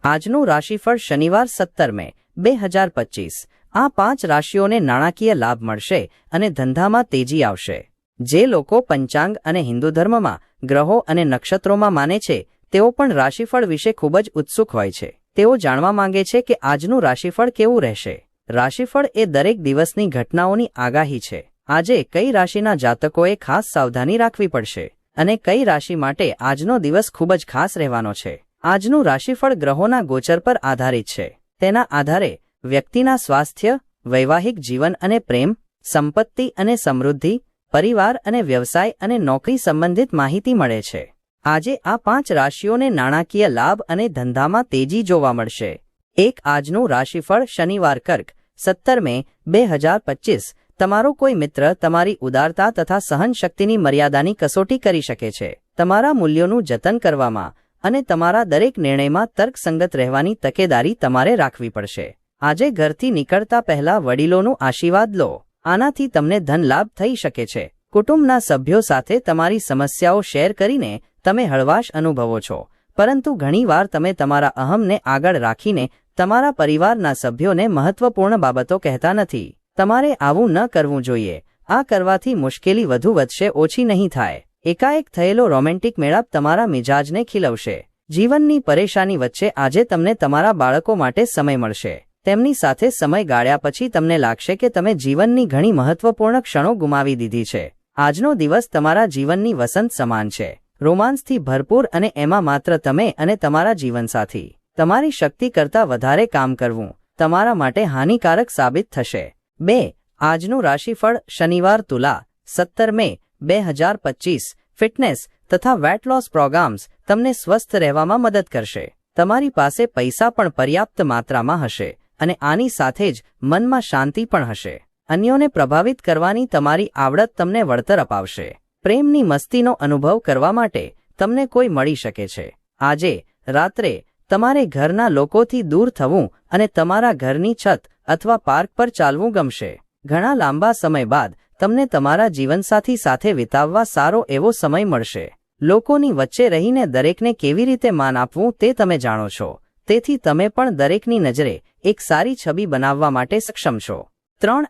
આજનું રાશિફળ શનિવાર 17 મે 2025। આ 5 રાશિઓને નાણાકીય લાભ મળશે અને ધંધામાં તેજી આવશે। જે લોકો પંચાંગ અને હિન્દુ ધર્મમાં ગ્રહો અને નક્ષત્રોમાં માને છે તેઓ પણ રાશિફળ વિશે ખૂબ જ ઉત્સુક હોય છે। તેઓ જાણવા માંગે છે કે આજનું રાશિફળ કેવું રહેશે। રાશિફળ એ દરેક દિવસની ઘટનાઓની આગાહી છે। આજે કઈ રાશિના જાતકોએ ખાસ સાવધાની રાખવી પડશે અને કઈ રાશિ માટે આજનો દિવસ ખૂબ જ ખાસ રહેવાનો છે। આજનું રાશિફળ ગ્રહોના ગોચર પર આધારિત છે। તેના આધારે વ્યક્તિના સ્વાસ્થ્ય, વૈવાહિક જીવન અને પ્રેમ, સંપત્તિ અને સમૃદ્ધિ, પરિવાર અને વ્યવસાય અને નોકરી સંબંધિત માહિતી મળે છે। આજે આ 5 રાશિઓને નાણાકીય લાભ અને ધંધામાં તેજી જોવા મળશે। આજનું રાશિફળ શનિવાર કર્ક 17 મે 2025। તમારો કોઈ મિત્ર તમારી ઉદારતા તથા સહનશક્તિની મર્યાદાની કસોટી કરી શકે છે। તમારા મૂલ્યોનું જતન કરવામાં અને તમારા દરેક નિર્ણયમાં તર્કસંગત રહેવાની તકેદારી તમારે રાખવી પડશે। આજે ઘરથી નીકળતા પહેલા વડીલોનું આશીર્વાદ લો। આનાથી તમને ધન લાભ થઈ શકે છે। કુટુંબના સભ્યો સાથે તમારી સમસ્યાઓ શેર કરીને તમે હળવાશ અનુભવો છો, પરંતુ ઘણીવાર તમે તમારા અહમને આગળ રાખીને તમારા પરિવારના સભ્યોને મહત્વપૂર્ણ બાબતો કહેતા નથી। તમારે આવું ન કરવું જોઈએ। આ કરવાથી મુશ્કેલી વધુ વધશે, ઓછી નહીં થાય। એકાએક થયેલો રોમેન્ટિક મેળાપ તમારા મિજાજને ખીલવશે। જીવનની પરેશાની વચ્ચે આજે તમને તમારા બાળકો માટે સમય મળશે। તેમની સાથે સમય ગાળ્યા પછી તમને લાગશે કે તમે જીવનની ઘણી મહત્વપૂર્ણ ક્ષણો ગુમાવી દીધી છે। આજનો દિવસ તમારા જીવનની વસંત સમાન છે, રોમાંસથી ભરપૂર, અને એમાં માત્ર તમે અને તમારા જીવનસાથી। તમારી શક્તિ કરતાં વધારે કામ કરવું તમારા માટે હાનિકારક સાબિત થશે। આજનું રાશિફળ શનિવાર તુલા 17 મે 2025। ફિટનેસ તથા વેટ લોસ પ્રોગ્રામ્સ તમને સ્વસ્થ રહેવામાં મદદ કરશે। તમારી પાસે પૈસા પણ પર્યાપ્ત માત્રામાં હશે અને આની સાથે જ મનમાં શાંતિ પણ હશે। અન્યોને પ્રભાવિત કરવાની તમારી આવડત તમને વળતર અપાવશે। પ્રેમની મસ્તીનો અનુભવ કરવા માટે તમને કોઈ મળી શકે છે। આજે રાત્રે તમારે ઘરના લોકોથી દૂર થવું અને તમારા ઘરની છત અથવા પાર્ક પર ચાલવું ગમશે। ઘણા લાંબા સમય બાદ તમને તમારા જીવનસાથી સાથે વિતાવવા સારો એવો સમય મળશે। લોકોની વચ્ચે રહીને દરેકને કેવી રીતે માન આપવું તે તમે જાણો છો, તેથી તમે પણ દરેકની નજરે એક સારી છબી બનાવવા માટે સક્ષમ છો।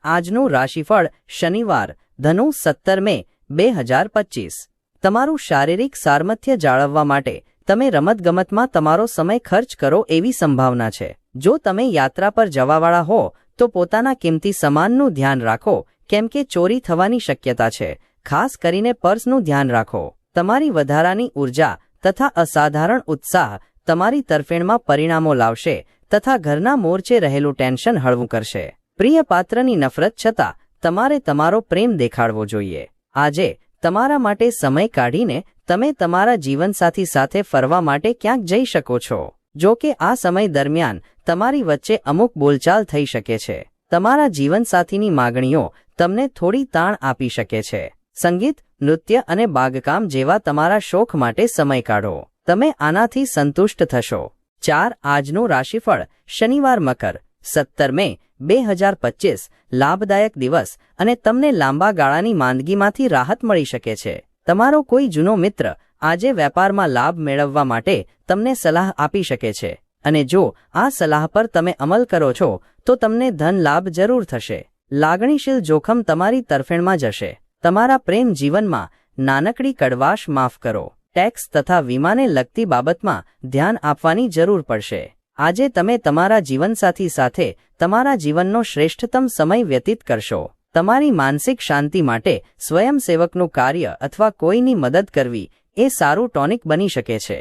આજનું રાશિફળ શનિવાર ધનુ 17 મે 2025। તમારું શારીરિક સામર્થ્ય જાળવવા માટે તમે રમતગમતમાં તમારો સમય ખર્ચ કરો એવી સંભાવના છે। જો તમે યાત્રા પર જવાવાળા હો તો પોતાના કિંમતી સામાનનું ધ્યાન રાખો, કેમ કે ચોરી થવાની શક્યતા છે। ખાસ કરીને પર્સનું ધ્યાન રાખો। તમારી વધારાની ઉર્જા તથા અસાધારણ ઉત્સાહ તમારી તરફેણમાં પરિણામો લાવશે તથા ઘરના મોરચે રહેલું ટેન્શન હળવું કરશે। પ્રિય પાત્રની નફરત છતાં તમારે તમારો પ્રેમ દેખાડવો જોઈએ। આજે તમારા માટે સમય કાઢીને તમે તમારા જીવનસાથી સાથે ફરવા માટે ક્યાંક જઈ શકો છો। જો કે આ સમય દરમિયાન તમારી વચ્ચે અમુક બોલચાલ થઈ શકે છે। તમારા જીવનસાથીની માગણીઓ તમને થોડી તાણ આપી શકે છે। સંગીત, નૃત્ય અને બાગકામ જેવા તમારા શોખ માટે સમય કાઢો, તમે આનાથી સંતુષ્ટ થશો। આજનું રાશિફળ શનિવાર મકર 17 મે 2025। લાભદાયક દિવસ અને તમને લાંબા ગાળાની માંદગીમાંથી રાહત મળી શકે છે। તમારો કોઈ જૂનો મિત્ર આજે વેપારમાં લાભ મેળવવા માટે તમને સલાહ આપી શકે છે, અને જો આ સલાહ પર તમે અમલ કરો છો તો તમને ધન લાભ જરૂર થશે। લાગણીશીલ જોખમ તમારી તરફેણમાં જશે। તમારા પ્રેમ જીવનમાં નાનકડી કડવાશ માફ કરો। ટેક્સ તથા વીમાને લગતી બાબતમાં ધ્યાન આપવાની જરૂર પડશે। આજે તમે તમારા જીવનસાથી સાથે તમારા જીવનનો શ્રેષ્ઠતમ સમય વ્યતીત કરશો। તમારી માનસિક શાંતિ માટે સ્વયંસેવકનું કાર્ય અથવા કોઈની મદદ કરવી એ સારું ટોનિક બની શકે છે।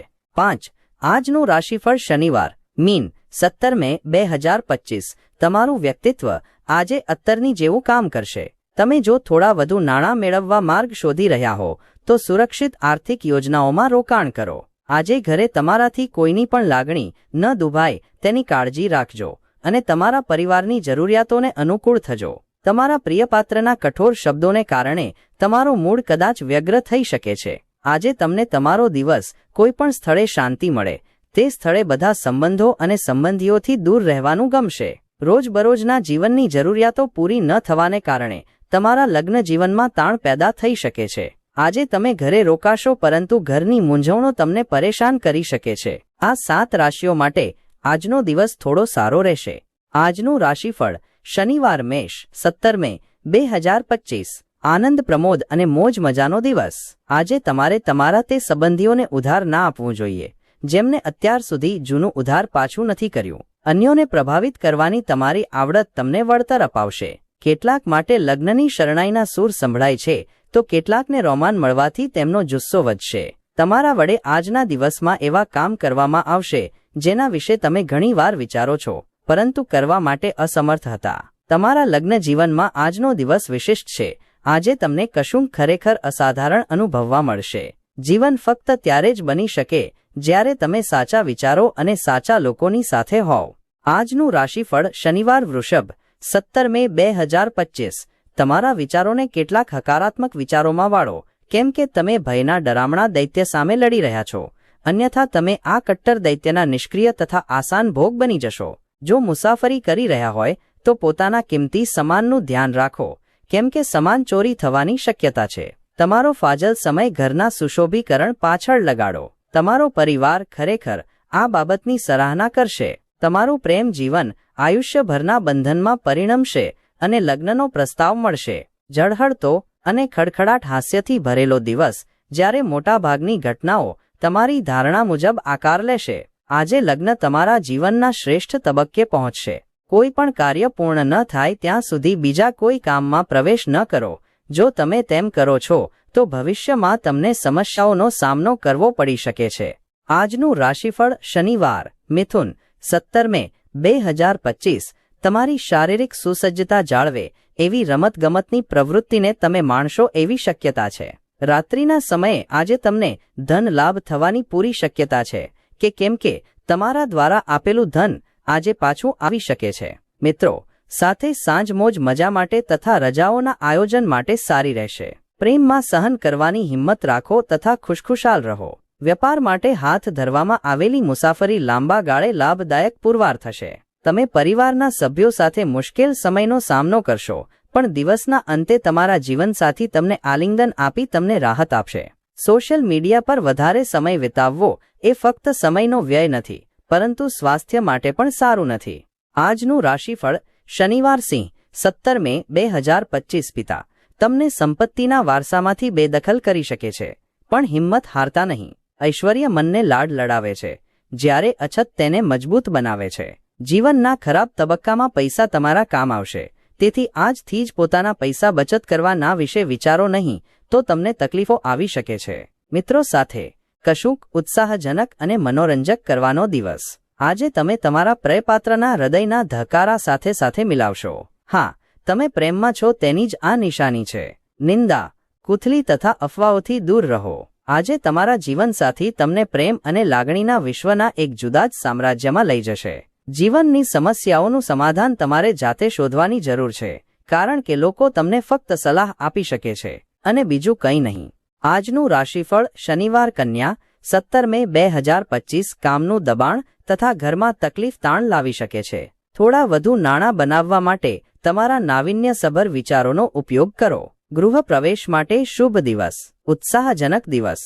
આજનું રાશિફળ શનિવાર મીન 17 મે 2025। તમારું વ્યક્તિત્વ આજે અત્તરની જેવું કામ કરશે। તમે જો થોડા વધુ નાણાં મેળવવા માર્ગ શોધી રહ્યા હો તો સુરક્ષિત આર્થિક યોજનાઓમાં રોકાણ કરો। આજે ઘરે તમારાથી કોઈની પણ લાગણી ન દુભાય તેની કાળજી રાખજો અને તમારા પરિવારની જરૂરિયાતોને અનુકૂળ થજો। તમારા પ્રિયપાત્રના કઠોર શબ્દોને કારણે તમારો મૂડ કદાચ વ્યગ્ર થઈ શકે છે। આજે તમને તમારો દિવસ કોઈ પણ સ્થળે શાંતિ મળે તે સ્થળે બધા સંબંધો અને સંબંધીઓથી દૂર રહેવાનું ગમશે। રોજબરોજના જીવનની જરૂરિયાતો પૂરી ન થવાને કારણે તમારા લગ્ન જીવનમાં તાણ પેદા થઈ શકે છે। આજે તમે ઘરે રોકાશો, પરંતુ ઘરની મૂંઝવણો તમને પરેશાન કરી શકે છે। આ 7 રાશિઓ માટે આજનો દિવસ થોડો સારો રહેશે. આજનું રાશિફળ. શનિવાર મેષ 17 મે 2025. આનંદ પ્રમોદ અને મોજ મજાનો દિવસ. આજે તમારે તમારા તે સંબંધીઓને ઉધાર ના આપવું જોઈએ જેમને અત્યાર સુધી જૂનું ઉધાર પાછું નથી કર્યું. અન્યોને પ્રભાવિત કરવાની તમારી આવડત તમને વળતર અપાવશે. કેટલાક માટે લગ્નની શરણાઈના સૂર સંભળાય છે તો કેટલાકને રોમાન મળવાથી તેમનો જુસ્સો વધશે. તમારા વડે આજના દિવસમાં એવા કામ કરવામાં આવશે જેના વિશે તમે ઘણીવાર વિચારો છો પરંતુ કરવા માટે અસમર્થ હતા. તમારા લગ્ન જીવનમાં આજનો દિવસ વિશિષ્ટ છે. આજે તમને કશુંક ખરેખર અસાધારણ અનુભવવા મળશે. જીવન ફક્ત ત્યારે જ બની શકે જ્યારે તમે સાચા વિચારો અને સાચા લોકોની સાથે હોવ. આજનું રાશિફળ. શનિવાર વૃષભ 17 મે 2025. તમારા વિચારોને કેટલાક હકારાત્મક વિચારોમાં વાળો કેમ કે તમે ભયના ડરામણા દૈત્ય સામે લડી રહ્યા છો. અન્યથા તમે આ કટ્ટર દૈત્યના નિષ્ક્રિય તથા આસાન ભોગ બની જશો. જો મુસાફરી કરી રહ્યા હોય તો પોતાના કિંમતી સામાનનું ધ્યાન રાખો કેમ કે સામાન ચોરી થવાની શક્યતા છે. તમારો ફાજલ સમય ઘરના સુશોભીકરણ પાછળ લગાડો. તમારો પરિવાર ખરેખર આ બાબતની સરાહના કરશે. તમારું પ્રેમ જીવન આયુષ્યભરના બંધનમાં પરિણમશે અને લગ્નનો પ્રસ્તાવ મળશે. ઝળહળતો અને ખડખડાટ હાસ્યથી ભરેલો દિવસ જ્યારે મોટાભાગની ઘટનાઓ તમારી ધારણા મુજબ આકાર લેશે. આજે લગ્ન તમારા જીવનના શ્રેષ્ઠ તબક્કે પહોંચશે. કોઈ પણ કાર્ય પૂર્ણ ન થાય ત્યાં સુધી બીજા કોઈ કામમાં પ્રવેશ ન કરો. જો તમે તેમ કરો છો તો ભવિષ્યમાં તમને સમસ્યાઓનો સામનો કરવો પડી શકે છે. આજનું રાશિફળ. શનિવાર મિથુન 17 મે 2025. તમારી શારીરિક સુસજ્જતા જાળવે એવી રમતગમતની પ્રવૃત્તિને તમે માણશો એવી શક્યતા છે. રાત્રિના સમયે આજે તમને ધન લાભ થવાની પૂરી શક્યતા છે કેમ કે તમારા દ્વારા આપેલું ધન આજે પાછું આવી શકે છે. મિત્રો સાથે સાંજ મોજ મજા માટે તથા રજાઓના આયોજન માટે સારી રહેશે. પ્રેમમાં સહન કરવાની હિંમત રાખો તથા ખુશખુશાલ રહો. વેપાર માટે હાથ ધરવામાં આવેલી મુસાફરી લાંબા ગાળે લાભદાયક પુરવાર થશે. તમે પરિવારના સભ્યો સાથે મુશ્કેલ સમયનો સામનો કરશો પણ દિવસના અંતે તમારા જીવનસાથી તમને આલિંગન આપી તમને રાહત આપશે. સોશિયલ મીડિયા પર વધારે સમય વિતાવવો એ ફક્ત સમયનો વ્યય નથી પરંતુ સ્વાસ્થ્ય માટે પણ સારું નથી. આજનું રાશિફળ. શનિવાર સિંહ 17 મે 2025. પિતા તમને સંપત્તિના વારસામાંથી બેદખલ કરી શકે છે પણ હિંમત હારતા નહીં. ઐશ્વર્ય મનને લાડ લડાવે છે જ્યારે અછત તેને મજબૂત બનાવે છે. જીવનના ખરાબ તબક્કામાં પૈસા તમારા કામ આવશે તેથી આજથી જ પોતાના પૈસા બચત કરવાના વિશે વિચારો નહીં તો તમને તકલીફો આવી શકે છે. મિત્રો સાથે કશુંક ઉત્સાહજનક અને મનોરંજક કરવાનો દિવસ. આજે તમે તમારા પ્રેમપાત્રના હૃદયના ધબકારા સાથે સાથે મિલાવશો. હા, તમે પ્રેમમાં છો તેની જ આ નિશાની છે. નિંદા કુથલી તથા અફવાઓથી દૂર રહો. આજે તમારા જીવનસાથી તમને પ્રેમ અને લાગણીના વિશ્વના એક જુદા જ સામ્રાજ્યમાં લઈ જશે. જીવનની સમસ્યાઓનું સમાધાન તમારે જાતે શોધવાની જરૂર છે કારણ કે લોકો તમને ફક્ત સલાહ આપી શકે છે અને બીજું કંઈ નહીં. આજનું રાશિફળ. શનિવાર કન્યા 17 મે 2025. કામનું દબાણ તથા ઘરમાં તકલીફ તાણ લાવી શકે છે. થોડા વધુ નાણાં બનાવવા માટે તમારા નાવીન્યસભર વિચારોનો ઉપયોગ કરો. ગૃહ પ્રવેશ માટે શુભ દિવસ. ઉત્સાહજનક દિવસ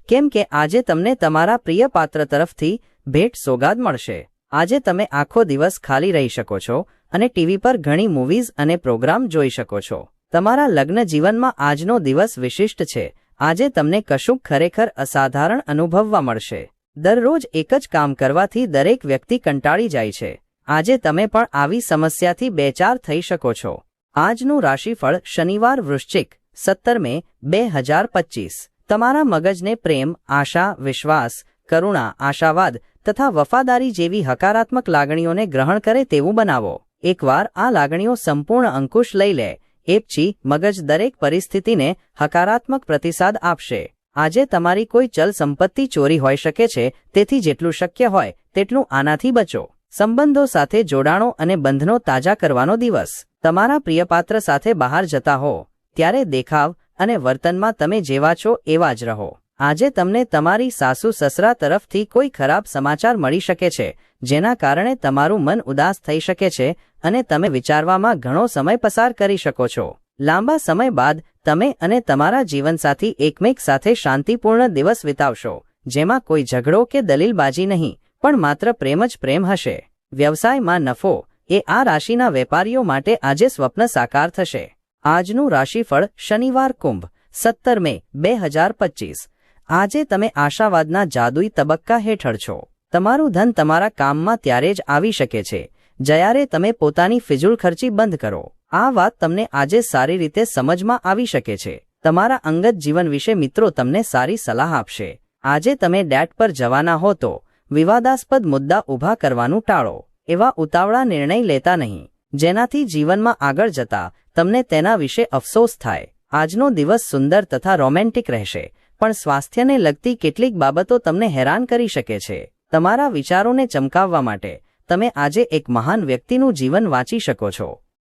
કેમ કે આજે તમને તમારા પ્રિય પાત્ર તરફથી ભેટ સોગાદ મળશે. આજે તમે આખો દિવસ ખાલી રહી શકો છો અને ટીવી પર ઘણી મૂવીઝ અને પ્રોગ્રામ જોઈ શકો છો. તમારા લગ્ન જીવનમાં આજનો દિવસ વિશિષ્ટ છે. આજે તમને કશુંક ખરેખર અસાધારણ અનુભવવા મળશે. દરરોજ એક જ કામ કરવાથી દરેક વ્યક્તિ કંટાળી જાય છે. આજે તમે પણ આવી સમસ્યાથી બેચાર થઈ શકો છો. આજનું રાશિફળ. શનિવાર વૃશ્ચિક 17 મે 2025. તમારા મગજને પ્રેમ, આશા, વિશ્વાસ, કરુણા, આશાવાદ તથા વફાદારી જેવી હકારાત્મક લાગણીઓને ગ્રહણ કરે તેવું બનાવો. એકવાર આ લાગણીઓ સંપૂર્ણ અંકુશ લઈ લે એ પછી મગજ દરેક પરિસ્થિતિને હકારાત્મક પ્રતિસાદ આપશે. આજે તમારી કોઈ ચલ સંપત્તિ ચોરી હોઈ શકે છે તેથી જેટલું શક્ય હોય તેટલું આનાથી બચો. સંબંધો સાથે જોડાણો અને બંધનો તાજા કરવાનો દિવસ. તમારા પ્રિયપાત્ર સાથે બહાર જતા હો ત્યારે દેખાવ અને વર્તનમાં તમે જેવા છો એવા જ રહો. આજે તમને તમારી સાસુ સસરા તરફથી કોઈ ખરાબ સમાચાર મળી શકે છે જેના કારણે તમારું મન ઉદાસ થઈ શકે છે અને તમે વિચારવામાં ઘણો સમય પસાર કરી શકો છો. લાંબા સમય બાદ તમે અને તમારા જીવનસાથી એકમેક સાથે શાંતિપૂર્ણ દિવસ વિતાવશો જેમાં કોઈ ઝઘડો કે દલીલબાજી નહીં પણ માત્ર પ્રેમ જ પ્રેમ હશે. વ્યવસાયમાં નફો એ આ રાશિના વેપારીઓ માટે આજે સ્વપ્ન સાકાર થશે. આજનું રાશિફળ શનિવાર કુંભ 17 મે 2025. આજે તમે આશાવાદના જાદુઈ તબક્કા હેઠળ છો. તમારું ધન તમારા કામમાં ત્યારે જ આવી શકે છે જ્યારે તમે પોતાની ફિજૂલ ખર્ચી બંધ કરો. આ વાત તમને આજે સારી રીતે સમજમાં આવી શકે છે. તમારા અંગત જીવન વિશે મિત્રો તમને સારી સલાહ આપશે. આજે તમે ડેટ પર જવાના હો તો વિવાદાસ્પદ મુદ્દા ઊભા કરવાનું ટાળો. એવા ઉતાવળા નિર્ણય લેતા નહીં જેનાથી જીવનમાં આગળ જતા તમને તેના વિશે અફસોસ થાય. આજનો દિવસ સુંદર તથા રોમેન્ટિક રહેશે, પણ સ્વાસ્થ્યને લગતી કેટલીક બાબતો તમને હેરાન કરી શકે છે. તમારા વિચારોને ચમકાવવા માટે તમે આજે એક મહાન વ્યક્તિનું જીવન વાંચી શકો છો.